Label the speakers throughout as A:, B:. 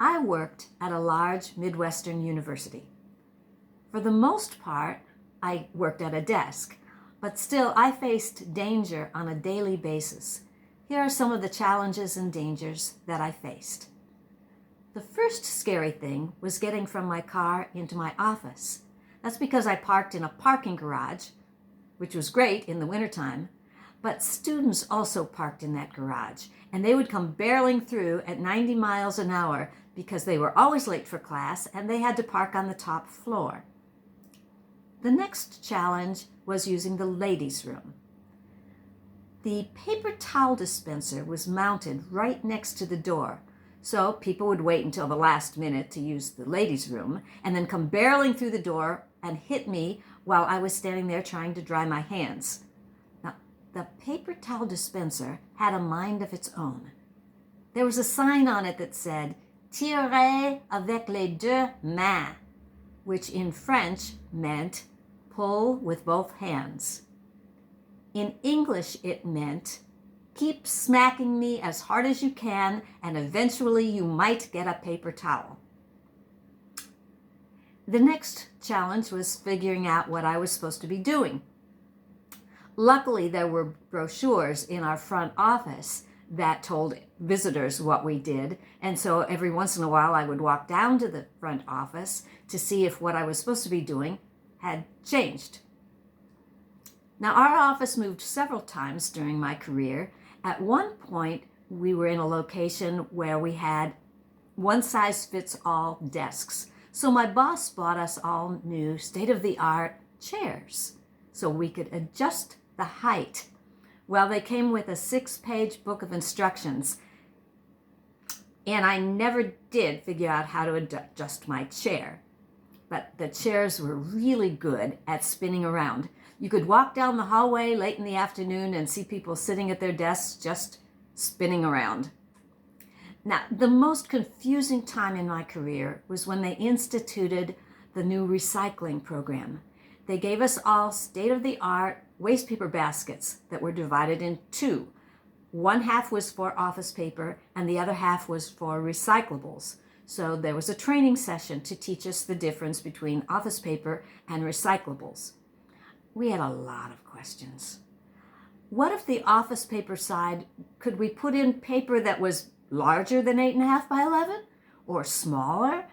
A: I worked at a large Midwestern university. For the most part, I worked at a desk, but still I faced danger on a daily basis. Here are some of the challenges and dangers that I faced. The first scary thing was getting from my car into my office. That's because I parked in a parking garage, which was great in the wintertime, but students also parked in that garage, and they would come barreling through at 90 miles an hour because they were always late for class and they had to park on the top floor. The next challenge was using the ladies' room. The paper towel dispenser was mounted right next to the door, so people would wait until the last minute to use the ladies' room and then come barreling through the door and hit me while I was standing there trying to dry my hands. Now, the paper towel dispenser had a mind of its own. There was a sign on it that said, "Tirez avec les deux mains," which in French meant pull with both hands. In English, it meant keep smacking me as hard as you can, and eventually you might get a paper towel. The next challenge was figuring out what I was supposed to be doing. Luckily, there were brochures in our front office that told visitors what we did, and so every once in a while I would walk down to the front office to see if what I was supposed to be doing had changed. Now, our office moved several times during my career. At one point, we were in a location where we had one-size-fits-all desks. So my boss bought us all new state-of-the-art chairs so we could adjust the height. Well, they came with a 6-page book of instructions, and I never did figure out how to adjust my chair. But the chairs were really good at spinning around. You could walk down the hallway late in the afternoon and see people sitting at their desks just spinning around. Now, the most confusing time in my career was when they instituted the new recycling program. They gave us all state-of-the-art waste paper baskets that were divided in two. One half was for office paper and the other half was for recyclables. So there was a training session to teach us the difference between office paper and recyclables. We had a lot of questions. What if the office paper side, could we put in paper that was larger than 8.5 by 11 or smaller?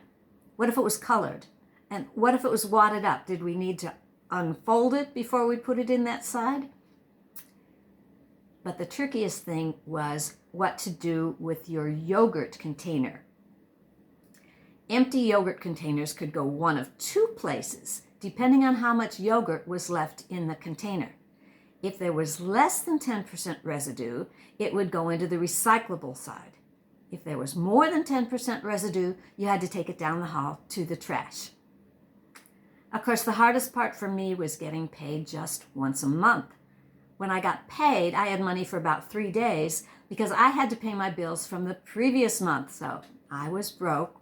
A: What if it was colored? And what if it was wadded up? Did we need to unfold it before we put it in that side? But the trickiest thing was what to do with your yogurt container. Empty yogurt containers could go one of two places, depending on how much yogurt was left in the container. If there was less than 10% residue, it would go into the recyclable side. If there was more than 10% residue, you had to take it down the hall to the trash. Of course, the hardest part for me was getting paid just once a month. When I got paid, I had money for about 3 days because I had to pay my bills from the previous month, so I was broke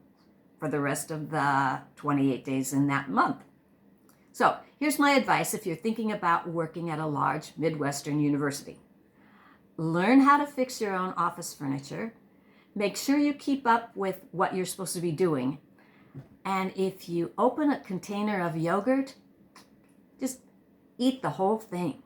A: for the rest of the 28 days in that month. So here's my advice if you're thinking about working at a large Midwestern university. Learn how to fix your own office furniture. Make sure you keep up with what you're supposed to be doing. And if you open a container of yogurt, just eat the whole thing.